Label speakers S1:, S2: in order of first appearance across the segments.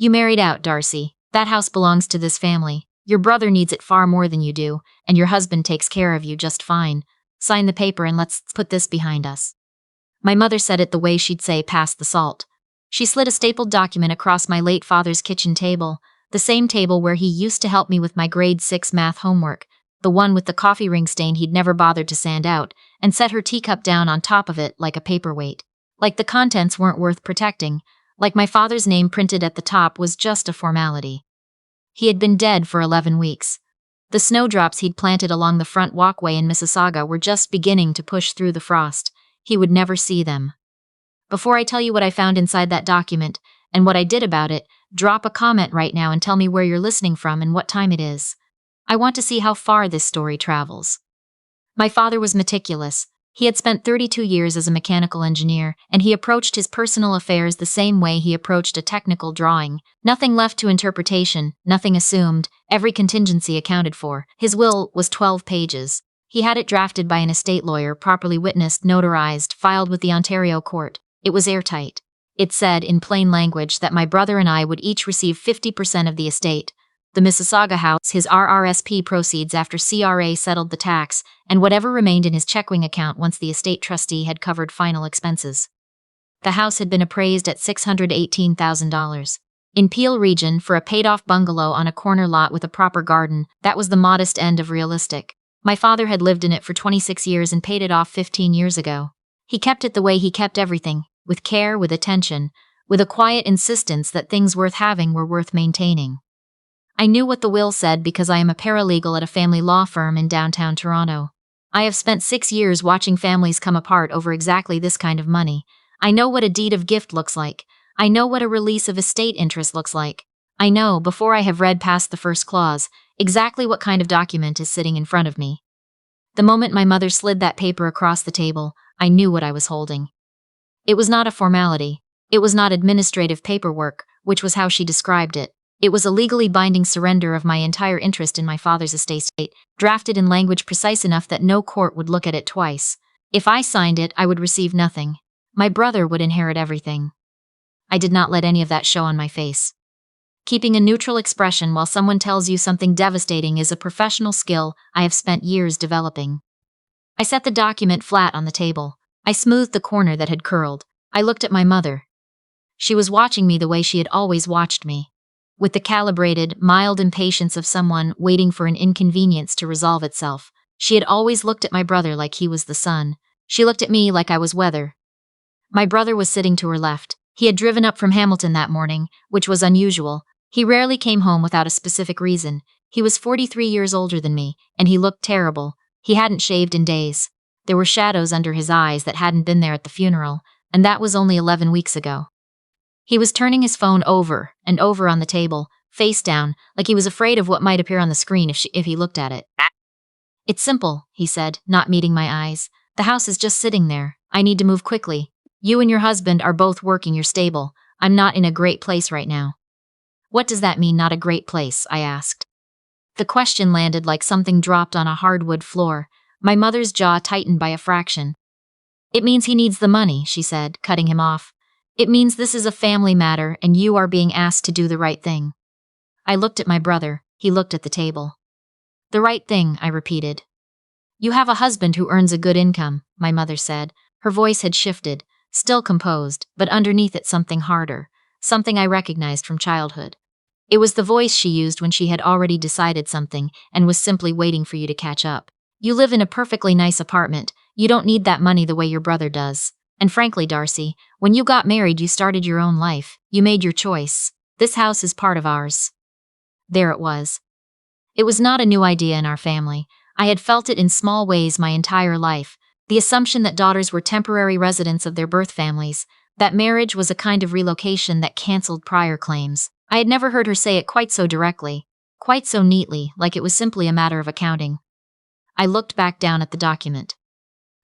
S1: You married out, Darcy. That house belongs to this family. Your brother needs it far more than you do, and your husband takes care of you just fine. Sign the paper and let's put this behind us. My mother said it the way she'd say pass the salt. She slid a stapled document across my late father's kitchen table, the same table where he used to help me with my grade 6 math homework, the one with the coffee ring stain he'd never bothered to sand out, and set her teacup down on top of it like a paperweight. Like the contents weren't worth protecting, like my father's name printed at the top was just a formality. He had been dead for 11 weeks. The snowdrops he'd planted along the front walkway in Mississauga were just beginning to push through the frost. He would never see them. Before I tell you what I found inside that document, and what I did about it, drop a comment right now and tell me where you're listening from and what time it is. I want to see how far this story travels. My father was meticulous. He had spent 32 years as a mechanical engineer, and he approached his personal affairs the same way he approached a technical drawing. Nothing left to interpretation, nothing assumed, every contingency accounted for. His will was 12 pages. He had it drafted by an estate lawyer, properly witnessed, notarized, filed with the Ontario court. It was airtight. It said, in plain language, that my brother and I would each receive 50% of the estate, the Mississauga house, his RRSP proceeds after CRA settled the tax, and whatever remained in his checking account once the estate trustee had covered final expenses. The house had been appraised at $618,000. In Peel region, for a paid-off bungalow on a corner lot with a proper garden, that was the modest end of realistic. My father had lived in it for 26 years and paid it off 15 years ago. He kept it the way he kept everything, with care, with attention, with a quiet insistence that things worth having were worth maintaining. I knew what the will said because I am a paralegal at a family law firm in downtown Toronto. I have spent 6 years watching families come apart over exactly this kind of money. I know what a deed of gift looks like. I know what a release of estate interest looks like. I know, before I have read past the first clause, exactly what kind of document is sitting in front of me. The moment my mother slid that paper across the table, I knew what I was holding. It was not a formality. It was not administrative paperwork, which was how she described it. It was a legally binding surrender of my entire interest in my father's estate, drafted in language precise enough that no court would look at it twice. If I signed it, I would receive nothing. My brother would inherit everything. I did not let any of that show on my face. Keeping a neutral expression while someone tells you something devastating is a professional skill I have spent years developing. I set the document flat on the table. I smoothed the corner that had curled. I looked at my mother. She was watching me the way she had always watched me, with the calibrated, mild impatience of someone waiting for an inconvenience to resolve itself. She had always looked at my brother like he was the sun. She looked at me like I was weather. My brother was sitting to her left. He had driven up from Hamilton that morning, which was unusual. He rarely came home without a specific reason. He was 43 years older than me, and he looked terrible. He hadn't shaved in days. There were shadows under his eyes that hadn't been there at the funeral, and that was only 11 weeks ago. He was turning his phone over and over on the table, face down, like he was afraid of what might appear on the screen if he looked at it. "It's simple," he said, not meeting my eyes. "The house is just sitting there. I need to move quickly. You and your husband are both working, you're stable. I'm not in a great place right now." "What does that mean, not a great place?" I asked. The question landed like something dropped on a hardwood floor. My mother's jaw tightened by a fraction. "It means he needs the money," she said, cutting him off. "It means this is a family matter and you are being asked to do the right thing." I looked at my brother. He looked at the table. "The right thing," I repeated. "You have a husband who earns a good income," my mother said. Her voice had shifted, still composed, but underneath it something harder, something I recognized from childhood. It was the voice she used when she had already decided something and was simply waiting for you to catch up. "You live in a perfectly nice apartment. You don't need that money the way your brother does. And frankly, Darcy, when you got married, you started your own life. You made your choice. This house is part of ours." There it was. It was not a new idea in our family. I had felt it in small ways my entire life. The assumption that daughters were temporary residents of their birth families, that marriage was a kind of relocation that canceled prior claims. I had never heard her say it quite so directly, quite so neatly, like it was simply a matter of accounting. I looked back down at the document.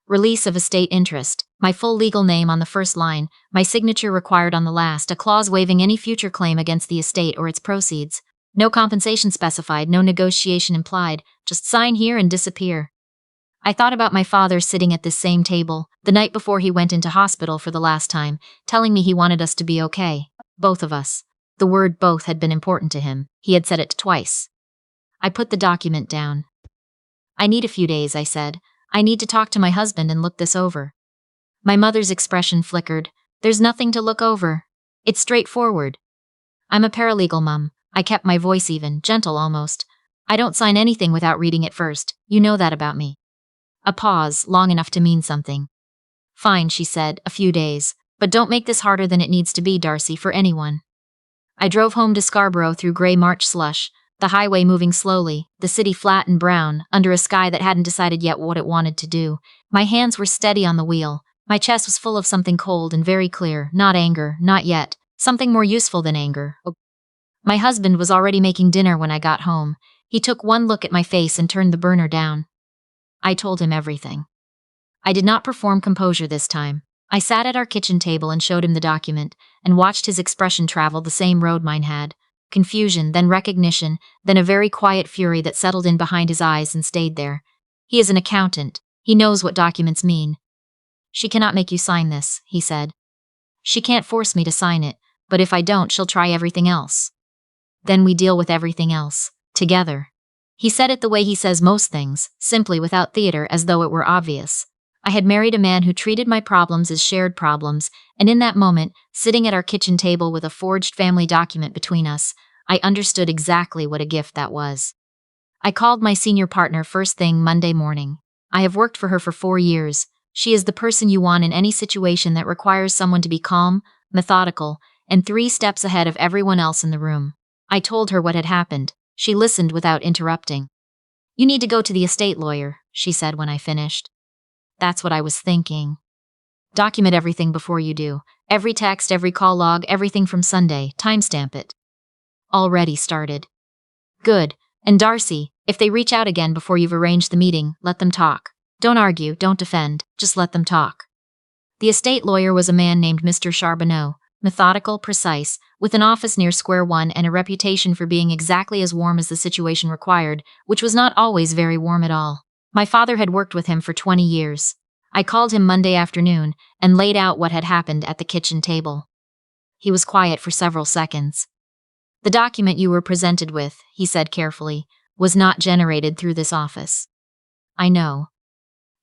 S1: Release of estate interest, my full legal name on the first line, my signature required on the last, a clause waiving any future claim against the estate or its proceeds. No compensation specified, no negotiation implied, just sign here and disappear. I thought about my father sitting at this same table, the night before he went into hospital for the last time, telling me he wanted us to be okay, both of us. The word both had been important to him. He had said it twice. I put the document down. I need a few days, I said. I need to talk to my husband and look this over. My mother's expression flickered. There's nothing to look over. It's straightforward. I'm a paralegal, Mum. I kept my voice even, gentle almost. I don't sign anything without reading it first. You know that about me. A pause, long enough to mean something. Fine, she said, a few days. But don't make this harder than it needs to be, Darcy, for anyone. I drove home to Scarborough through grey March slush, the highway moving slowly, the city flat and brown, under a sky that hadn't decided yet what it wanted to do. My hands were steady on the wheel. My chest was full of something cold and very clear, not anger, not yet. Something more useful than anger. My husband was already making dinner when I got home. He took one look at my face and turned the burner down. I told him everything. I did not perform composure this time. I sat at our kitchen table and showed him the document, and watched his expression travel the same road mine had. Confusion, then recognition, then a very quiet fury that settled in behind his eyes and stayed there. He is an accountant. He knows what documents mean. She cannot make you sign this, he said. She can't force me to sign it, but if I don't, she'll try everything else. Then we deal with everything else, together. He said it the way he says most things, simply without theater, as though it were obvious. I had married a man who treated my problems as shared problems, and in that moment, sitting at our kitchen table with a forged family document between us, I understood exactly what a gift that was. I called my senior partner first thing Monday morning. I have worked for her for 4 years. She is the person you want in any situation that requires someone to be calm, methodical, and 3 steps ahead of everyone else in the room. I told her what had happened. She listened without interrupting. You need to go to the estate lawyer, she said when I finished. That's what I was thinking. Document everything before you do. Every text, every call log, everything from Sunday. Timestamp it. Already started. Good. And Darcy, if they reach out again before you've arranged the meeting, let them talk. Don't argue, don't defend, just let them talk. The estate lawyer was a man named Mr. Charbonneau, methodical, precise, with an office near Square One and a reputation for being exactly as warm as the situation required, which was not always very warm at all. My father had worked with him for 20 years. I called him Monday afternoon and laid out what had happened at the kitchen table. He was quiet for several seconds. The document you were presented with, he said carefully, was not generated through this office. I know.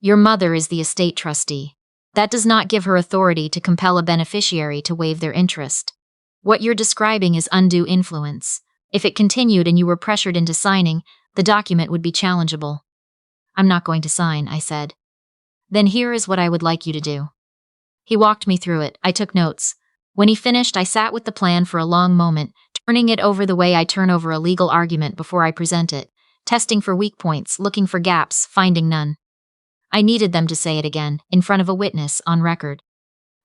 S1: Your mother is the estate trustee. That does not give her authority to compel a beneficiary to waive their interest. What you're describing is undue influence. If it continued and you were pressured into signing, the document would be challengeable. I'm not going to sign, I said. Then here is what I would like you to do. He walked me through it. I took notes. When he finished, I sat with the plan for a long moment, turning it over the way I turn over a legal argument before I present it, testing for weak points, looking for gaps, finding none. I needed them to say it again, in front of a witness, on record.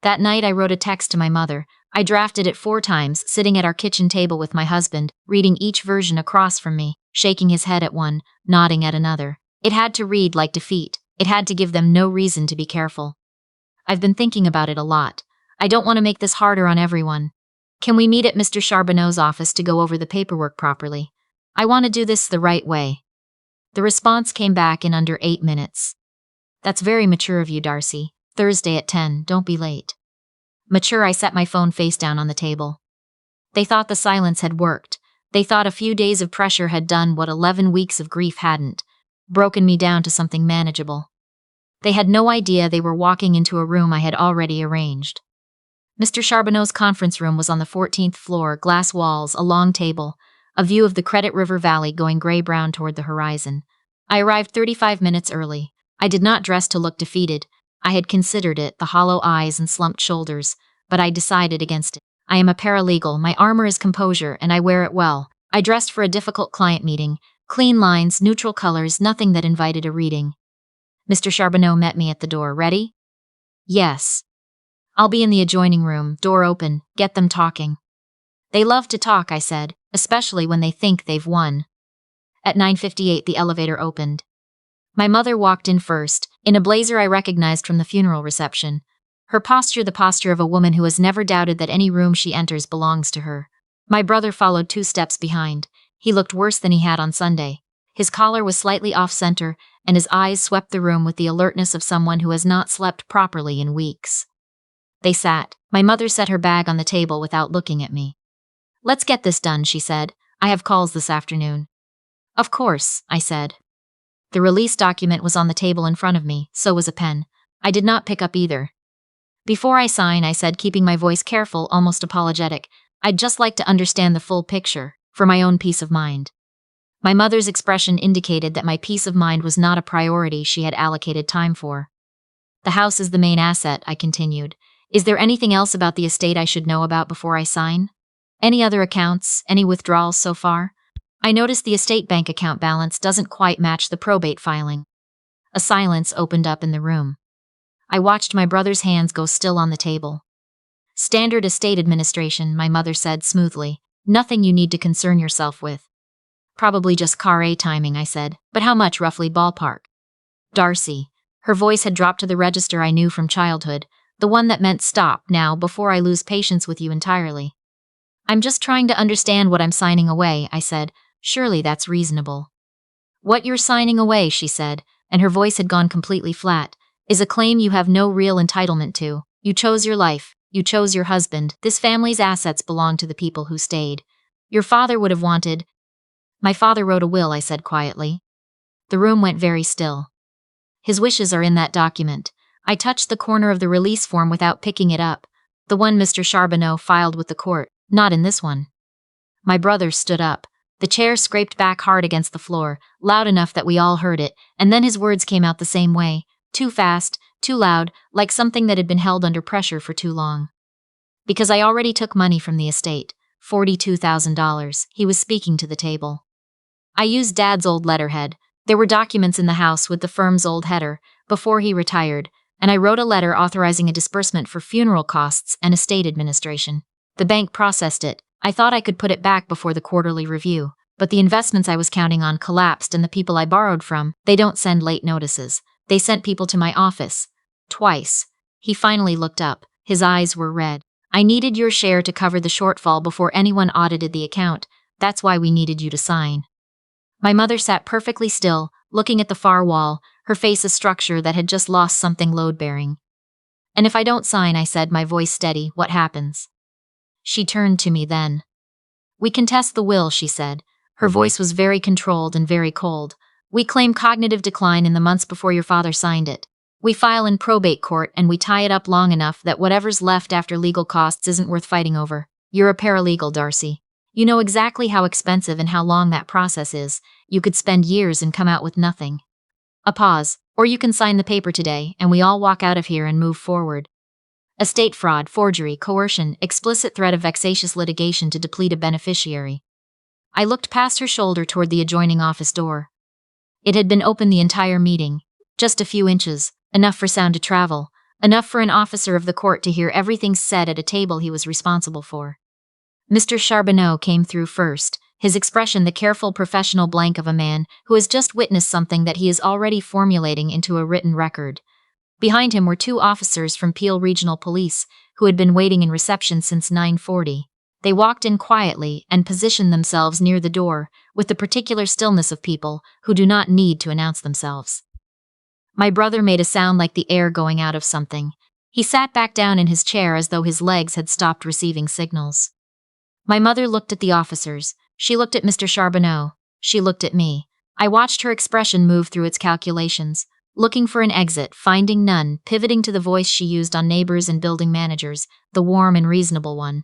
S1: That night I wrote a text to my mother. I drafted it 4 times, sitting at our kitchen table with my husband, reading each version across from me, shaking his head at one, nodding at another. It had to read like defeat. It had to give them no reason to be careful. I've been thinking about it a lot. I don't want to make this harder on everyone. Can we meet at Mr. Charbonneau's office to go over the paperwork properly? I want to do this the right way. The response came back in under 8 minutes. That's very mature of you, Darcy. Thursday at 10, don't be late. Mature, I set my phone face down on the table. They thought the silence had worked. They thought a few days of pressure had done what 11 weeks of grief hadn't. Broken me down to something manageable. They had no idea they were walking into a room I had already arranged. Mr. Charbonneau's conference room was on the 14th floor, glass walls, a long table, a view of the Credit River Valley going gray-brown toward the horizon. I arrived 35 minutes early. I did not dress to look defeated. I had considered it, the hollow eyes and slumped shoulders, but I decided against it. I am a paralegal, my armor is composure, and I wear it well. I dressed for a difficult client meeting. Clean lines, neutral colors, nothing that invited a reading. Mr. Charbonneau met me at the door. Ready? Yes. I'll be in the adjoining room, door open, get them talking. They love to talk, I said, especially when they think they've won. At 9:58 the elevator opened. My mother walked in first, in a blazer I recognized from the funeral reception. Her posture the posture of a woman who has never doubted that any room she enters belongs to her. My brother followed 2 steps behind. He looked worse than he had on Sunday. His collar was slightly off-center, and his eyes swept the room with the alertness of someone who has not slept properly in weeks. They sat. My mother set her bag on the table without looking at me. Let's get this done, she said. I have calls this afternoon. Of course, I said. The release document was on the table in front of me, so was a pen. I did not pick up either. Before I sign, I said, keeping my voice careful, almost apologetic, I'd just like to understand the full picture, for my own peace of mind. My mother's expression indicated that my peace of mind was not a priority she had allocated time for. The house is the main asset, I continued. Is there anything else about the estate I should know about before I sign? Any other accounts, any withdrawals so far? I noticed the estate bank account balance doesn't quite match the probate filing. A silence opened up in the room. I watched my brother's hands go still on the table. Standard estate administration, my mother said smoothly. Nothing you need to concern yourself with. Probably just car timing, I said. But how much, roughly, ballpark? Darcy. Her voice had dropped to the register I knew from childhood, the one that meant stop now before I lose patience with you entirely. I'm just trying to understand what I'm signing away, I said. Surely that's reasonable. What you're signing away, she said, and her voice had gone completely flat, is a claim you have no real entitlement to. You chose your life. You chose your husband. This family's assets belong to the people who stayed. Your father would have wanted... My father wrote a will, I said quietly. The room went very still. His wishes are in that document. I touched the corner of the release form without picking it up. The one Mr. Charbonneau filed with the court. Not in this one. My brother stood up. The chair scraped back hard against the floor, loud enough that we all heard it, and then his words came out the same way. Too fast, too loud, like something that had been held under pressure for too long. Because I already took money from the estate. $42,000. He was speaking to the table. I used Dad's old letterhead. There were documents in the house with the firm's old header, before he retired, and I wrote a letter authorizing a disbursement for funeral costs and estate administration. The bank processed it. I thought I could put it back before the quarterly review, but the investments I was counting on collapsed, and the people I borrowed from, they don't send late notices. They sent people to my office. Twice. He finally looked up. His eyes were red. I needed your share to cover the shortfall before anyone audited the account. That's why we needed you to sign. My mother sat perfectly still, looking at the far wall, her face a structure that had just lost something load-bearing. And if I don't sign, I said, my voice steady, what happens? She turned to me then. We contest the will, she said. Her voice was very controlled and very cold. We claim cognitive decline in the months before your father signed it. We file in probate court and we tie it up long enough that whatever's left after legal costs isn't worth fighting over. You're a paralegal, Darcy. You know exactly how expensive and how long that process is. You could spend years and come out with nothing. A pause. Or you can sign the paper today and we all walk out of here and move forward. Estate fraud, forgery, coercion, explicit threat of vexatious litigation to deplete a beneficiary. I looked past her shoulder toward the adjoining office door. It had been open the entire meeting. Just a few inches, enough for sound to travel, enough for an officer of the court to hear everything said at a table he was responsible for. Mr. Charbonneau came through first, his expression the careful professional blank of a man who has just witnessed something that he is already formulating into a written record. Behind him were two officers from Peel Regional Police, who had been waiting in reception since 9:40. They walked in quietly and positioned themselves near the door, with the particular stillness of people who do not need to announce themselves. My brother made a sound like the air going out of something. He sat back down in his chair as though his legs had stopped receiving signals. My mother looked at the officers. She looked at Mr. Charbonneau. She looked at me. I watched her expression move through its calculations. Looking for an exit, finding none, pivoting to the voice she used on neighbors and building managers, the warm and reasonable one.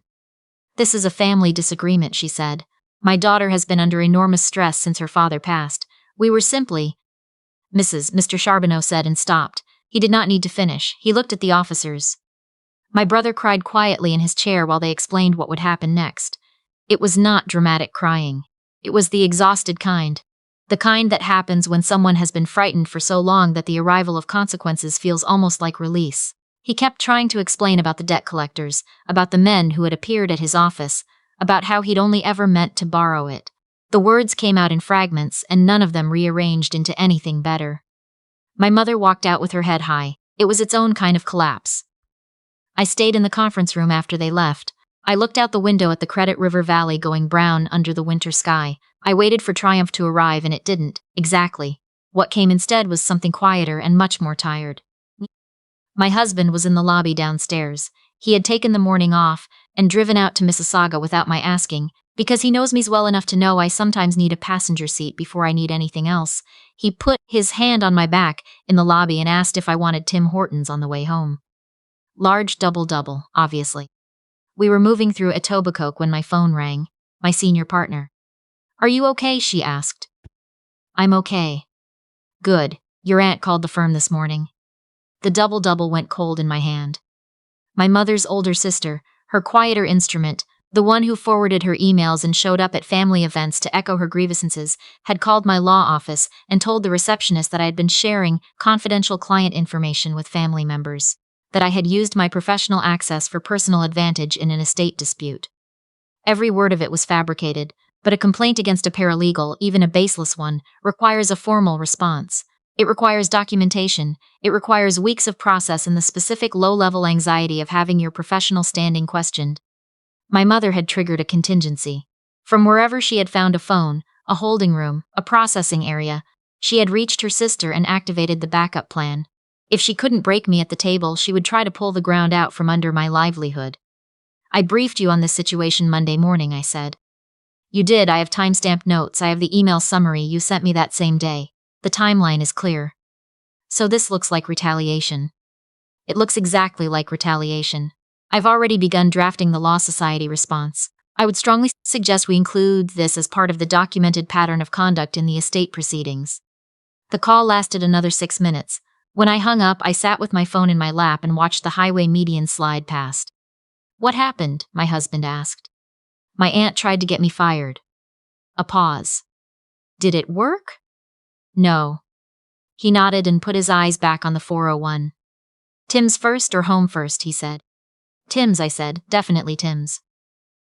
S1: This is a family disagreement, she said. My daughter has been under enormous stress since her father passed. We were simply... Mr. Charbonneau said and stopped. He did not need to finish. He looked at the officers. My brother cried quietly in his chair while they explained what would happen next. It was not dramatic crying. It was the exhausted kind. The kind that happens when someone has been frightened for so long that the arrival of consequences feels almost like release. He kept trying to explain about the debt collectors, about the men who had appeared at his office, about how he'd only ever meant to borrow it. The words came out in fragments, and none of them rearranged into anything better. My mother walked out with her head high. It was its own kind of collapse. I stayed in the conference room after they left. I looked out the window at the Credit River Valley going brown under the winter sky. I waited for triumph to arrive and it didn't, exactly. What came instead was something quieter and much more tired. My husband was in the lobby downstairs. He had taken the morning off, and driven out to Mississauga without my asking, because he knows me well enough to know I sometimes need a passenger seat before I need anything else. He put his hand on my back in the lobby and asked if I wanted Tim Hortons on the way home. Large double-double, obviously. We were moving through Etobicoke when my phone rang. My senior partner. "Are you okay?" she asked. "I'm okay." "Good. Your aunt called the firm this morning." The double-double went cold in my hand. My mother's older sister, her quieter instrument, the one who forwarded her emails and showed up at family events to echo her grievances, had called my law office and told the receptionist that I had been sharing confidential client information with family members, that I had used my professional access for personal advantage in an estate dispute. Every word of it was fabricated, but a complaint against a paralegal, even a baseless one, requires a formal response. It requires documentation. It requires weeks of process and the specific low-level anxiety of having your professional standing questioned. My mother had triggered a contingency. From wherever she had found a phone, a holding room, a processing area, she had reached her sister and activated the backup plan. If she couldn't break me at the table, she would try to pull the ground out from under my livelihood. "I briefed you on this situation Monday morning," I said. "You did. I have timestamped notes. I have the email summary you sent me that same day. The timeline is clear." "So this looks like retaliation." "It looks exactly like retaliation. I've already begun drafting the Law Society response. I would strongly suggest we include this as part of the documented pattern of conduct in the estate proceedings." The call lasted another 6 minutes. When I hung up, I sat with my phone in my lap and watched the highway median slide past. "What happened?" my husband asked. "My aunt tried to get me fired." A pause. "Did it work?" "No." He nodded and put his eyes back on the 401. "Tim's first or home first?" he said. "Tim's," I said. "Definitely Tim's."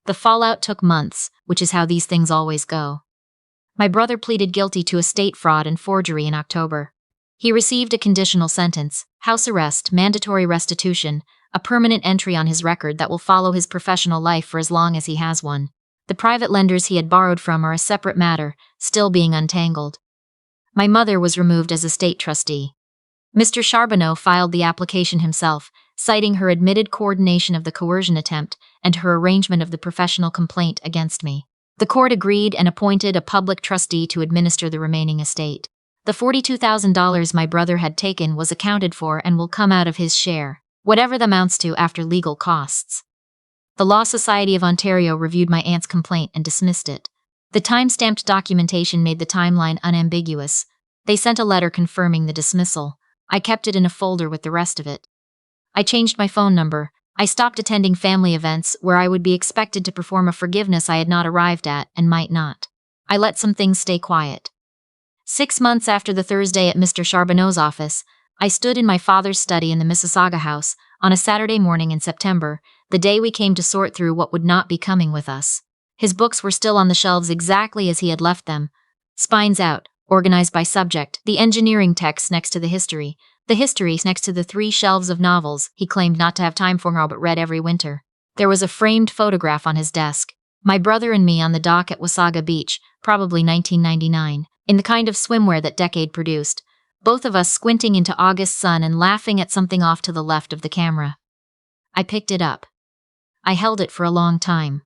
S1: The fallout took months, which is how these things always go. My brother pleaded guilty to estate fraud and forgery in October. He received a conditional sentence, house arrest, mandatory restitution, a permanent entry on his record that will follow his professional life for as long as he has one. The private lenders he had borrowed from are a separate matter, still being untangled. My mother was removed as estate trustee. Mr. Charbonneau filed the application himself, citing her admitted coordination of the coercion attempt and her arrangement of the professional complaint against me. The court agreed and appointed a public trustee to administer the remaining estate. The $42,000 my brother had taken was accounted for and will come out of his share, whatever that amounts to after legal costs. The Law Society of Ontario reviewed my aunt's complaint and dismissed it. The time-stamped documentation made the timeline unambiguous. They sent a letter confirming the dismissal. I kept it in a folder with the rest of it. I changed my phone number. I stopped attending family events where I would be expected to perform a forgiveness I had not arrived at and might not. I let some things stay quiet. 6 months after the Thursday at Mr. Charbonneau's office, I stood in my father's study in the Mississauga house on a Saturday morning in September, the day we came to sort through what would not be coming with us. His books were still on the shelves exactly as he had left them, spines out, organized by subject, the engineering text next to the history next to the 3 shelves of novels he claimed not to have time for but read every winter. There was a framed photograph on his desk, my brother and me on the dock at Wasaga Beach, probably 1999, in the kind of swimwear that decade produced, both of us squinting into August sun and laughing at something off to the left of the camera. I picked it up. I held it for a long time.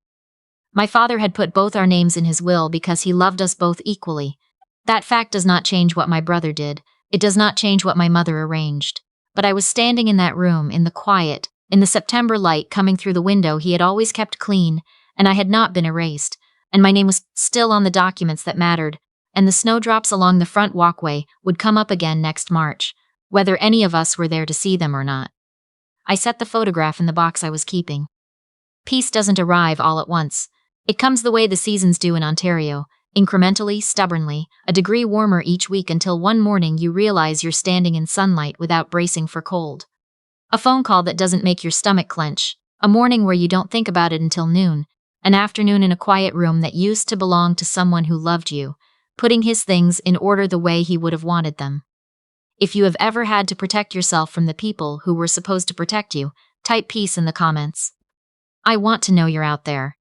S1: My father had put both our names in his will because he loved us both equally. That fact does not change what my brother did. It does not change what my mother arranged. But I was standing in that room, in the quiet, in the September light coming through the window he had always kept clean, and I had not been erased, and my name was still on the documents that mattered, and the snowdrops along the front walkway would come up again next March, whether any of us were there to see them or not. I set the photograph in the box I was keeping. Peace doesn't arrive all at once. It comes the way the seasons do in Ontario, incrementally, stubbornly, a degree warmer each week until one morning you realize you're standing in sunlight without bracing for cold. A phone call that doesn't make your stomach clench, a morning where you don't think about it until noon, an afternoon in a quiet room that used to belong to someone who loved you, putting his things in order the way he would have wanted them. If you have ever had to protect yourself from the people who were supposed to protect you, type peace in the comments. I want to know you're out there.